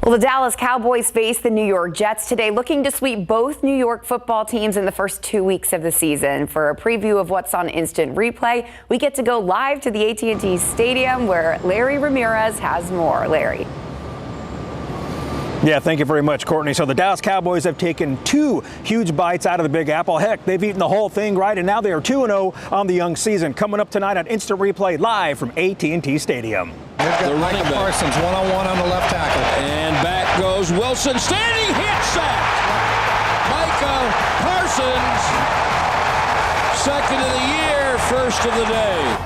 Well, the Dallas Cowboys face the New York Jets today, looking to sweep both New York football teams in the first 2 weeks of the season. For a preview of what's on instant replay, we get to go live to the AT&T Stadium where Larry Ramirez has more. Larry. Yeah, thank you very much, Courtney. So the Dallas Cowboys have taken 2 huge bites out of the Big Apple. Heck, they've eaten the whole thing, right? And now they are 2-0 on the young season. Coming up tonight on Instant Replay live from AT&T Stadium. The running back. Parsons one-on-one on the left tackle. And back goes Wilson, standing hit sack. Micah Parsons, second of the year, first of the day.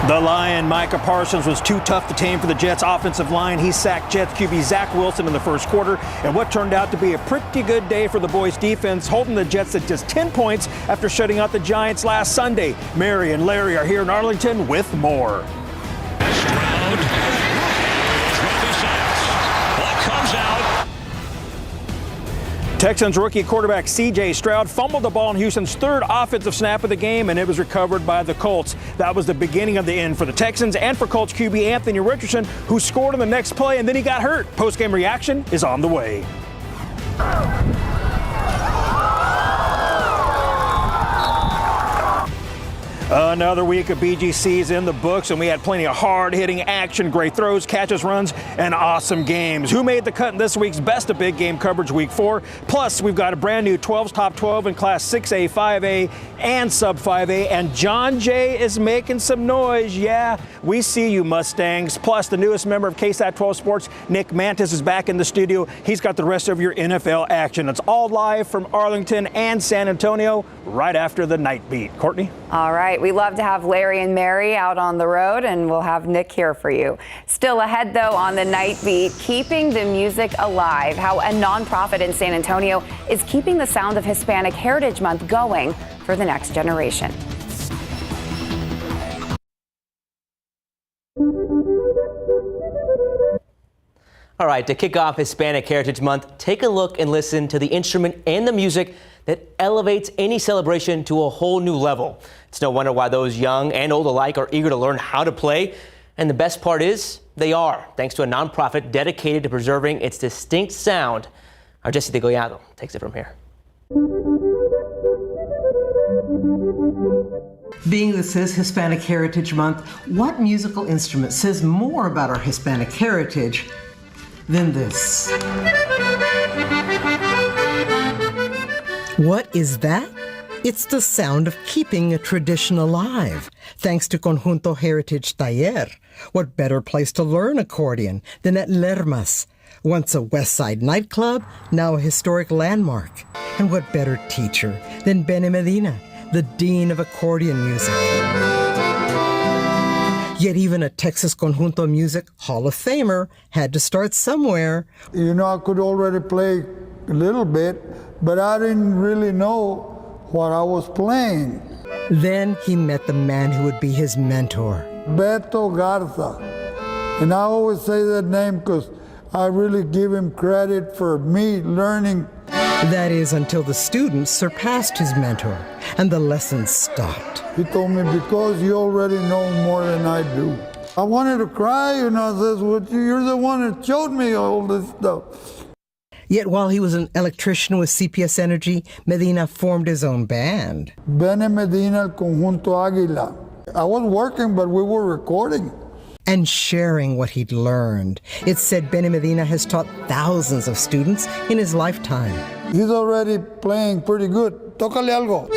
The Lion, Micah Parsons, was too tough to tame for the Jets' offensive line. He sacked Jets QB Zach Wilson in the first quarter, and what turned out to be a pretty good day for the boys' defense, holding the Jets at just 10 points after shutting out the Giants last Sunday. Mary and Larry are here in Arlington with more. Stroud. Travis Epps. Ball comes out. Texans rookie quarterback C.J. Stroud fumbled the ball in Houston's 3rd offensive snap of the game, and it was recovered by the Colts. That was the beginning of the end for the Texans and for Colts QB Anthony Richardson, who scored on the next play, and then he got hurt. Post-game reaction is on the way. Another week of BGCs in the books, and we had plenty of hard-hitting action, great throws, catches, runs, and awesome games. Who made the cut in this week's Best of Big Game Coverage Week 4? Plus, we've got a brand new 12's Top 12 in Class 6A, 5A, and Sub 5A, and John Jay is making some noise. Yeah, we see you, Mustangs. Plus, the newest member of KSAT12 Sports, Nick Mantis, is back in the studio. He's got the rest of your NFL action. It's all live from Arlington and San Antonio right after the Nightbeat. Courtney? All right. We love to have Larry and Mary out on the road, and we'll have Nick here for you. Still ahead, though, on the Nightbeat, keeping the music alive, how a nonprofit in San Antonio is keeping the sound of Hispanic Heritage Month going for the next generation. All right, to kick off Hispanic Heritage Month, take a look and listen to the instrument and the music that elevates any celebration to a whole new level. It's no wonder why those young and old alike are eager to learn how to play. And the best part is, they are, thanks to a nonprofit dedicated to preserving its distinct sound. Our Jesse De Gollado takes it from here. Being this is Hispanic Heritage Month, what musical instrument says more about our Hispanic heritage than this? What is that? It's the sound of keeping a tradition alive. Thanks to Conjunto Heritage Taller. What better place to learn accordion than at Lermas? Once a West Side nightclub, now a historic landmark. And what better teacher than Benny Medina, the dean of accordion music? Yet even a Texas Conjunto Music Hall of Famer had to start somewhere. You know, I could already play a little bit, but I didn't really know what I was playing. Then he met the man who would be his mentor. Beto Garza. And I always say that name because I really give him credit for me learning. That is until the students surpassed his mentor and the lessons stopped. He told me, because you already know more than I do. I wanted to cry, you know, I says, well, you're the one that showed me all this stuff. Yet while he was an electrician with CPS Energy, Medina formed his own band. Benny Medina, Conjunto Águila. I was working, but we were recording. And sharing what he'd learned. It's said Benny Medina has taught thousands of students in his lifetime. He's already playing pretty good. Tócale algo.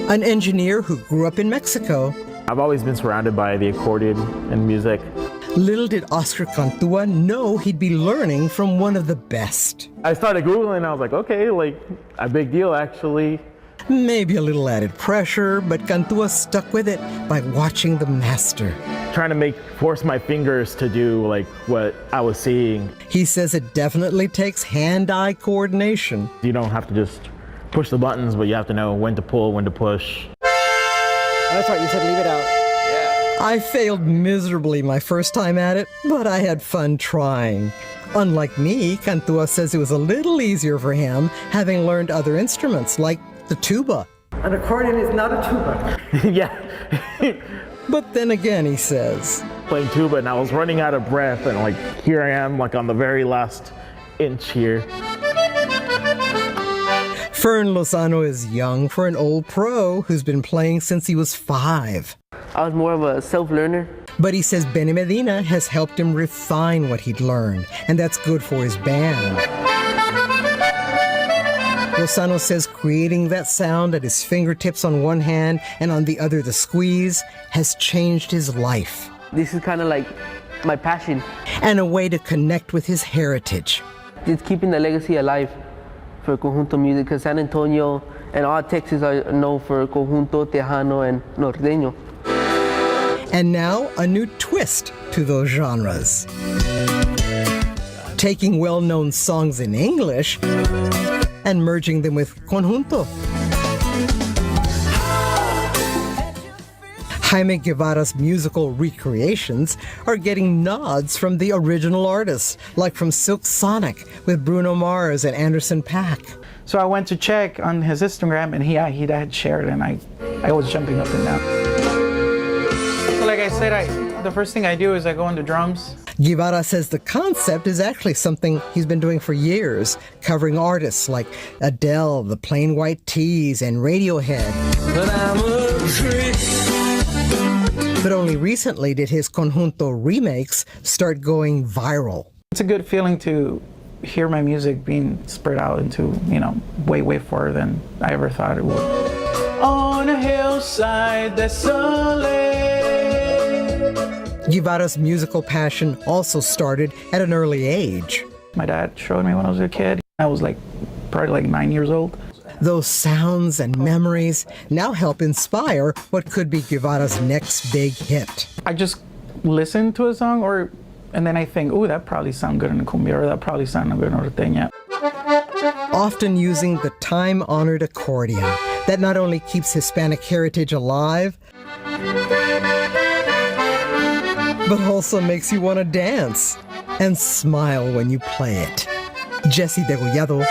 An engineer who grew up in Mexico. I've always been surrounded by the accordion and music. Little did Oscar Cantua know he'd be learning from one of the best. I started Googling and I was like, okay, like a big deal actually. Maybe a little added pressure, but Cantua stuck with it by watching the master. Trying to force my fingers to do like what I was seeing. He says it definitely takes hand-eye coordination. You don't have to just push the buttons, but you have to know when to pull, when to push. That's right, you said leave it out. I failed miserably my first time at it, but I had fun trying. Unlike me, Cantua says it was a little easier for him, having learned other instruments like the tuba. An accordion is not a tuba. Yeah. But then again, he says, playing tuba, and I was running out of breath, and like here I am, like on the very last inch here. Fern Lozano is young for an old pro who's been playing since he was 5. I was more of a self-learner. But he says Benny Medina has helped him refine what he'd learned, and that's good for his band. Lozano says creating that sound at his fingertips on one hand and on the other the squeeze has changed his life. This is kind of like my passion. And a way to connect with his heritage. It's keeping the legacy alive for conjunto music, because San Antonio and all Texas are known for conjunto, tejano, and norteño. And now a new twist to those genres. Taking well-known songs in English and merging them with conjunto. Jaime Guevara's musical recreations are getting nods from the original artists, like from Silk Sonic with Bruno Mars and Anderson .Paak. So I went to check on his Instagram, and he had shared, and I was jumping up and down. So like I said, the first thing I do is I go into drums. Guevara says the concept is actually something he's been doing for years, covering artists like Adele, the Plain White T's, and Radiohead. But only recently did his conjunto remakes start going viral. It's a good feeling to hear my music being spread out into, way, way farther than I ever thought it would. On a hillside desolate. Guevara's musical passion also started at an early age. My dad showed me when I was a kid. I was probably 9 years old. Those sounds and memories now help inspire what could be Guevara's next big hit. I just listen to a song, and then I think, ooh, that probably sounds good in a cumbia, or that probably sounds good in a norteña. Often using the time-honored accordion that not only keeps Hispanic heritage alive, but also makes you want to dance and smile when you play it. Jesse Degollado,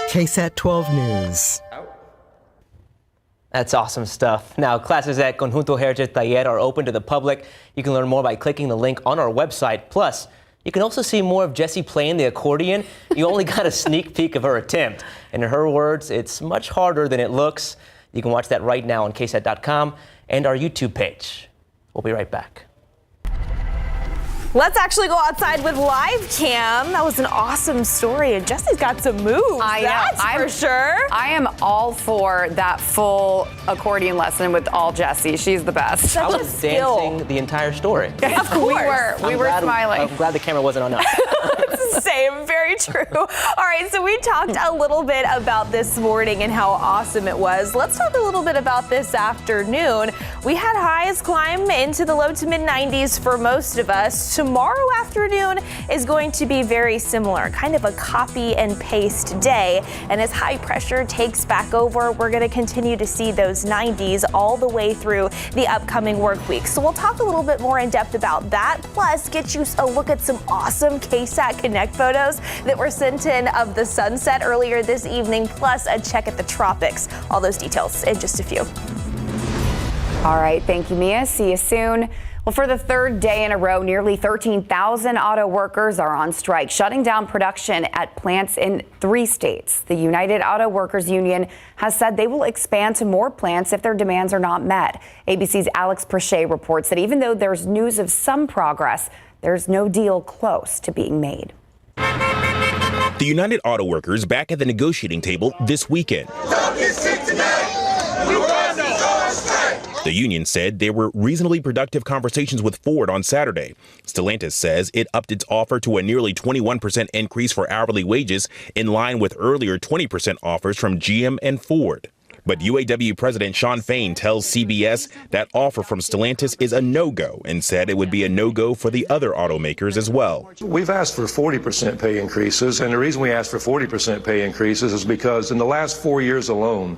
KSAT12 News. That's awesome stuff. Now, classes at Conjunto Heritage Taller are open to the public. You can learn more by clicking the link on our website. Plus, you can also see more of Jessie playing the accordion. You only got a sneak peek of her attempt. And in her words, it's much harder than it looks. You can watch that right now on KSAT.com and our YouTube page. We'll be right back. Let's actually go outside with live cam. That was an awesome story, and Jessie's got some moves. I know. That's for sure. I am all for that full accordion lesson with all Jessie. She's the best. I was dancing the entire story. Of course. We were smiling. I'm glad the camera wasn't on us. Same, very true. All right, so we talked a little bit about this morning and how awesome it was. Let's talk a little bit about this afternoon. We had highs climb into the low to mid 90s for most of us. Tomorrow afternoon is going to be very similar, kind of a copy and paste day. And as high pressure takes back over, we're going to continue to see those 90s all the way through the upcoming work week. So we'll talk a little bit more in depth about that, plus get you a look at some awesome KSAT Connect photos that were sent in of the sunset earlier this evening, plus a check at the tropics. All those details in just a few. All right, thank you, Mia. See you soon. Well, for the third day in a row, nearly 13,000 auto workers are on strike, shutting down production at plants in 3 states. The United Auto Workers Union has said they will expand to more plants if their demands are not met. ABC's Alex Perche reports that even though there's news of some progress, there's no deal close to being made. The United Auto Workers back at the negotiating table this weekend. The union said there were reasonably productive conversations with Ford on Saturday. Stellantis says it upped its offer to a nearly 21% increase for hourly wages, in line with earlier 20% offers from GM and Ford. But UAW President Shawn Fain tells CBS that offer from Stellantis is a no-go, and said it would be a no-go for the other automakers as well. We've asked for 40% pay increases, and the reason we asked for 40% pay increases is because in the last 4 years alone,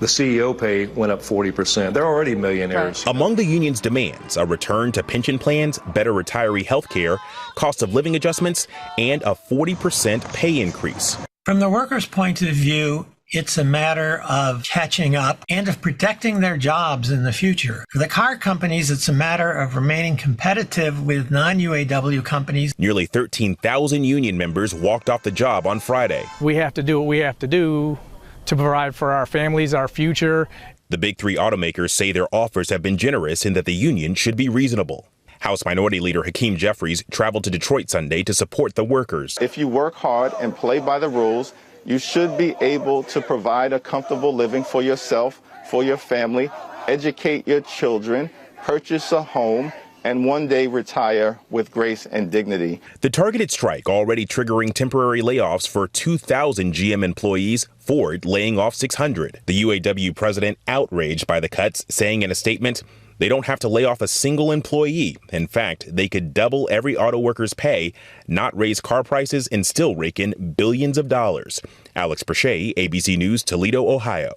the CEO pay went up 40%. They're already millionaires. Among the union's demands, a return to pension plans, better retiree health care, cost of living adjustments, and a 40% pay increase. From the workers' point of view, It's a matter of catching up and of protecting their jobs in the future. For the car companies, it's a matter of remaining competitive with non-UAW companies. Nearly 13,000 union members walked off the job on Friday. We have to do what we have to do to provide for our families, our future. The big three automakers say their offers have been generous and that the union should be reasonable. House Minority Leader Hakeem Jeffries traveled to Detroit Sunday to support the workers. If you work hard and play by the rules, you should be able to provide a comfortable living for yourself, for your family, educate your children, purchase a home, and one day retire with grace and dignity. The targeted strike already triggering temporary layoffs for 2,000 GM employees, Ford laying off 600. The UAW president outraged by the cuts, saying in a statement, they don't have to lay off a single employee. In fact, they could double every auto worker's pay, not raise car prices, and still rake in billions of dollars. Alex Perche, ABC News, Toledo, Ohio.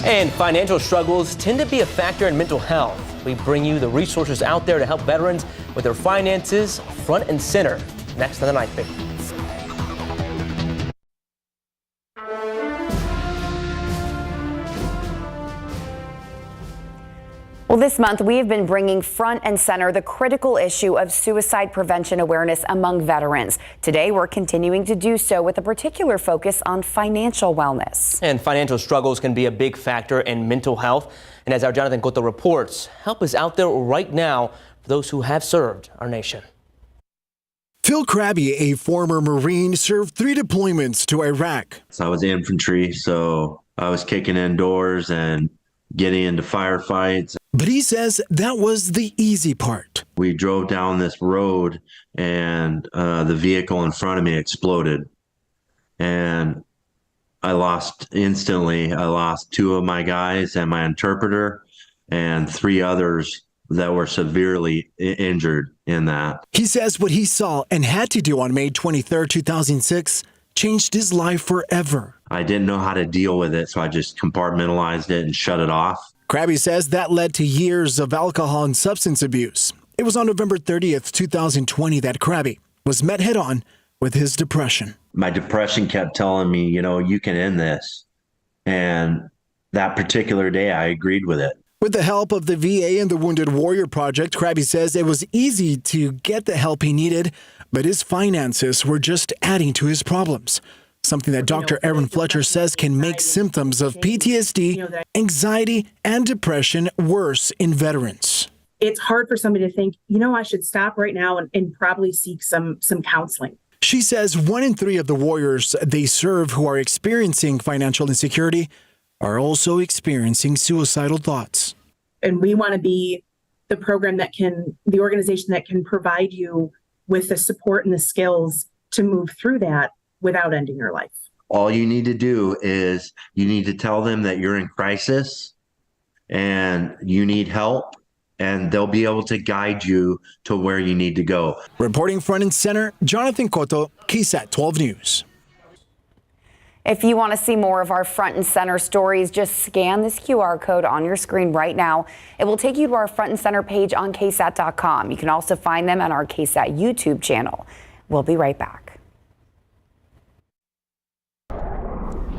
And financial struggles tend to be a factor in mental health. We bring you the resources out there to help veterans with their finances front and center. Next on the Nightbeat. Well, this month we have been bringing front and center the critical issue of suicide prevention awareness among veterans. Today, we're continuing to do so with a particular focus on financial wellness. And financial struggles can be a big factor in mental health. And as our Jonathan Cotto reports, help is out there right now for those who have served our nation. Phil Krabby, a former Marine, served 3 deployments to Iraq. So I was infantry, so I was kicking in doors and getting into firefights. But he says that was the easy part. We drove down this road and the vehicle in front of me exploded. And I lost instantly. I lost 2 of my guys and my interpreter and 3 others that were severely injured in that. He says what he saw and had to do on May 23, 2006 changed his life forever. I didn't know how to deal with it, so I just compartmentalized it and shut it off. Krabby says that led to years of alcohol and substance abuse. It was on November 30th, 2020 that Krabby was met head on with his depression. My depression kept telling me, you know, you can end this. And that particular day, I agreed with it. With the help of the VA and the Wounded Warrior Project, Krabby says it was easy to get the help he needed, but his finances were just adding to his problems. Something that Dr. Aaron Fletcher says can make symptoms of PTSD, anxiety, and depression worse in veterans. It's hard for somebody to think, you know, I should stop right now and probably seek some counseling. She says 1 in 3 of the warriors they serve who are experiencing financial insecurity are also experiencing suicidal thoughts. And we want to be the program the organization that can provide you with the support and the skills to move through that without ending your life. All you need to do is you need to tell them that you're in crisis and you need help, and they'll be able to guide you to where you need to go. Reporting front and center, Jonathan Cotto, KSAT 12 News. If you want to see more of our front and center stories, just scan this QR code on your screen right now. It will take you to our front and center page on KSAT.com. You can also find them on our KSAT YouTube channel. We'll be right back.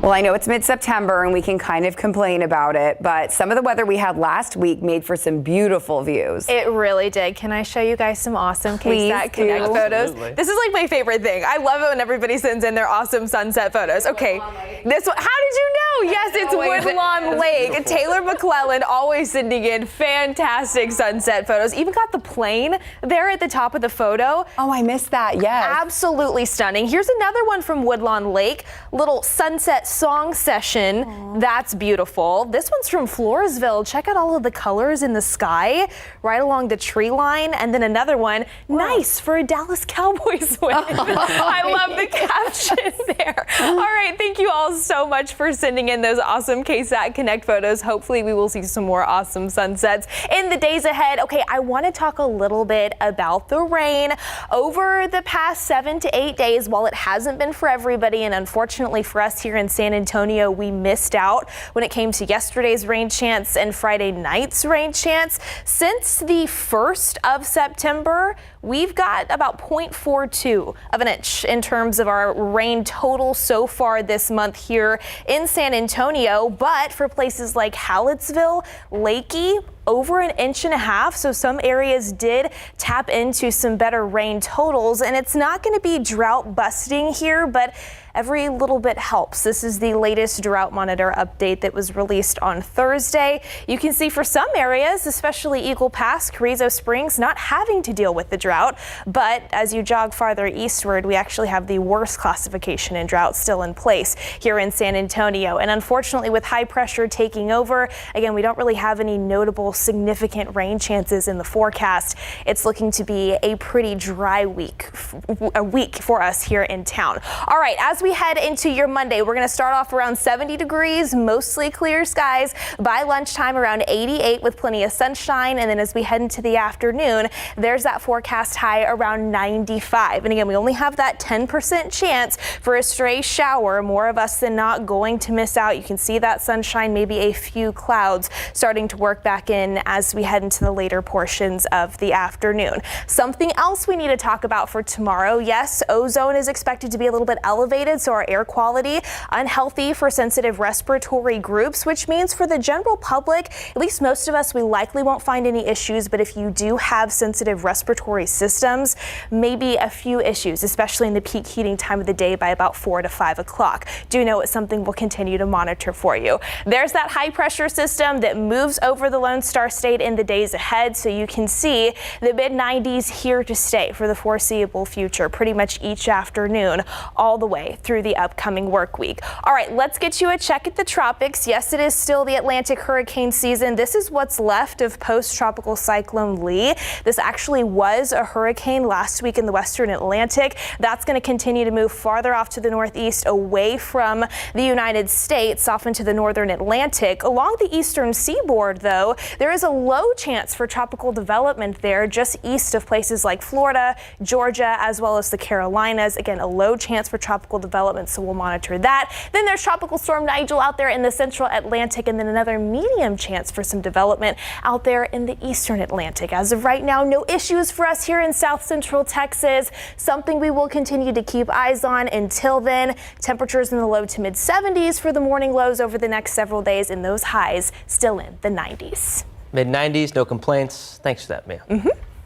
Well, I know it's mid-September and we can kind of complain about it, but some of the weather we had last week made for some beautiful views. It really did. Can I show you guys some awesome KSAT Connect photos? Absolutely. This is like my favorite thing. I love it when everybody sends in their awesome sunset photos. Okay, this one, how did you know? Yes, it's Woodlawn Lake. Taylor McClellan always sending in fantastic sunset photos. Even got the plane there at the top of the photo. Oh, I missed that, yes. Absolutely stunning. Here's another one from Woodlawn Lake. Little sunset song session. Aww. That's beautiful. This one's from Floresville. Check out all of the colors in the sky right along the tree line. And then another one, nice for a Dallas Cowboys win. I love the caption there. All right, thank you all so much for sending in those awesome KSAT Connect photos. Hopefully we will see some more awesome sunsets in the days ahead. Okay, I want to talk a little bit about the rain. Over the past 7 to 8 days, while it hasn't been for everybody, and unfortunately for us here in San San Antonio, we missed out when it came to yesterday's rain chance and Friday night's rain chance. Since the 1st of September, we've got about 0.42 of an inch in terms of our rain total so far this month here in San Antonio. But for places like Hallettsville, Lakey, over an inch and a half. So some areas did tap into some better rain totals, and it's not going to be drought busting here, but every little bit helps. This is the latest drought monitor update that was released on Thursday. You can see for some areas, especially Eagle Pass, Carrizo Springs, not having to deal with the drought. But as you jog farther eastward, we actually have the worst classification in drought still in place here in San Antonio. And unfortunately, with high pressure taking over, again, we don't really have any notable significant rain chances in the forecast. It's looking to be a pretty dry week for us here in town. All right, as we head into your Monday, we're going to start off around 70 degrees, mostly clear skies. By lunchtime, around 88 with plenty of sunshine. And then as we head into the afternoon, there's that forecast high around 95. And again, we only have that 10% chance for a stray shower. More of us than not going to miss out. You can see that sunshine, maybe a few clouds starting to work back in as we head into the later portions of the afternoon. Something else we need to talk about for tomorrow. Yes, ozone is expected to be a little bit elevated, so our air quality unhealthy for sensitive respiratory groups, which means for the general public, at least most of us, we likely won't find any issues. But if you do have sensitive respiratory systems, maybe a few issues, especially in the peak heating time of the day by about 4 to 5 o'clock. Do know it's something we'll continue to monitor for you. There's that high pressure system that moves over the Lone Star State in the days ahead, so you can see the mid-90s here to stay for the foreseeable future, pretty much each afternoon all the way through the upcoming work week. All right, let's get you a check at the tropics. Yes, it is still the Atlantic hurricane season. This is what's left of post-tropical cyclone Lee. This actually was a hurricane last week in the western Atlantic. That's going to continue to move farther off to the northeast, away from the United States, off into the northern Atlantic. Along the eastern seaboard, though, there is a low chance for tropical development there, just east of places like Florida, Georgia, as well as the Carolinas. Again, a low chance for tropical development, so we'll monitor that. Then there's Tropical Storm Nigel out there in the central Atlantic, and then another medium chance for some development out there in the eastern Atlantic. As of right now, no issues for us here in south central Texas. Something we will continue to keep eyes on. Until then, temperatures in the low to mid 70s for the morning lows over the next several days, and those highs still in the 90s. Mid 90s, no complaints. Thanks for that, Mia.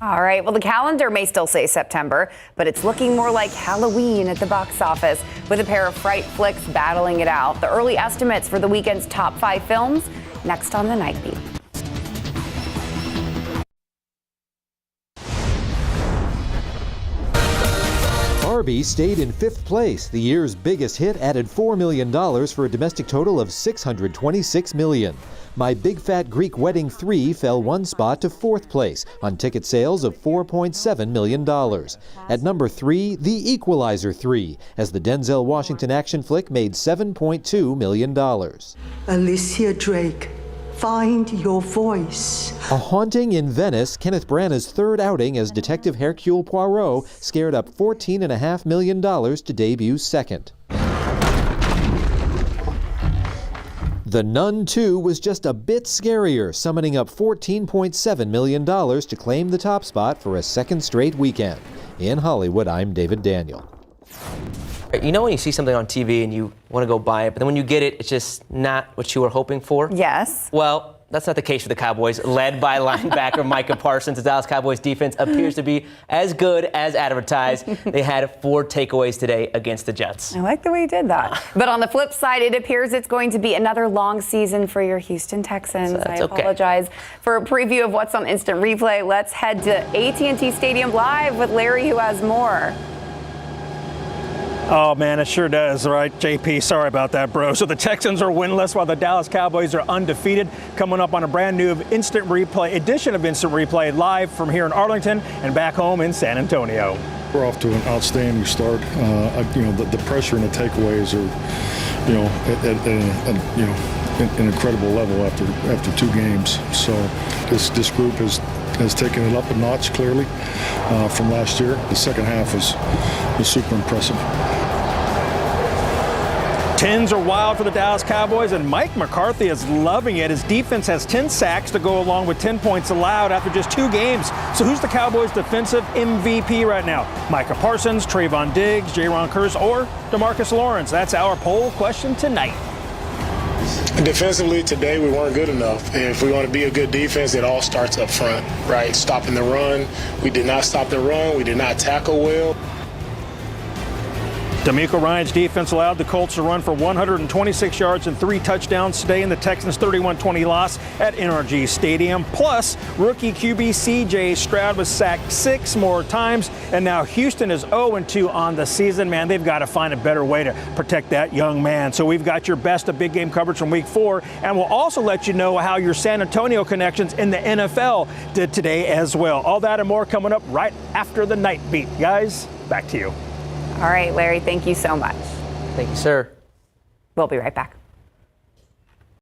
All right, well, the calendar may still say September, but it's looking more like Halloween at the box office, with a pair of fright flicks battling it out. The early estimates for the weekend's top 5 films, next on the Nightbeat. Barbie stayed in 5th place. The year's biggest hit added $4 million for a domestic total of $626 million. My Big Fat Greek Wedding 3 fell 1 spot to 4th place on ticket sales of $4.7 million. At number 3, The Equalizer 3, as the Denzel Washington action flick made $7.2 million. Alicia Drake, find your voice. A Haunting in Venice, Kenneth Branagh's 3rd outing as Detective Hercule Poirot, scared up $14.5 million to debut 2nd. The Nun 2 was just a bit scarier, summoning up $14.7 million to claim the top spot for a 2nd straight weekend. In Hollywood, I'm David Daniel. You know when you see something on TV and you want to go buy it, but then when you get it, it's just not what you were hoping for? Yes. Well, that's not the case for the Cowboys, led by linebacker Micah Parsons. The Dallas Cowboys defense appears to be as good as advertised. They had 4 takeaways today against the Jets. I like the way you did that. But on the flip side, it appears it's going to be another long season for your Houston Texans. So that's I apologize. For a preview of what's on Instant Replay, let's head to AT&T Stadium Live with Larry, who has more. Oh, man, it sure does, right, JP? Sorry about that, bro. So the Texans are winless while the Dallas Cowboys are undefeated. Coming up on a brand new Instant Replay edition of Instant Replay, live from here in Arlington and back home in San Antonio. We're off to an outstanding start. The pressure and the takeaways are, at an incredible level after 2 games. So this group has taken it up a notch clearly from last year. The second half was super impressive. Tens are wild for the Dallas Cowboys, and Mike McCarthy is loving it. His defense has 10 sacks to go along with 10 points allowed after just 2 games. So who's the Cowboys' defensive MVP right now? Micah Parsons, Trayvon Diggs, Jaron Kearse, or DeMarcus Lawrence? That's our poll question tonight. Defensively today, we weren't good enough. And if we want to be a good defense, it all starts up front, right? Stopping the run. We did not stop the run. We did not tackle well. D'Amico Ryan's defense allowed the Colts to run for 126 yards and 3 touchdowns today in the Texans' 31-20 loss at NRG Stadium. Plus, rookie QB C.J. Stroud was sacked 6 more times, and now Houston is 0-2 on the season. Man, they've got to find a better way to protect that young man. So we've got your best of big game coverage from Week 4, and we'll also let you know how your San Antonio connections in the NFL did today as well. All that and more coming up right after the Night Beat. Guys, back to you. All right, Larry, thank you so much. Thank you, sir. We'll be right back.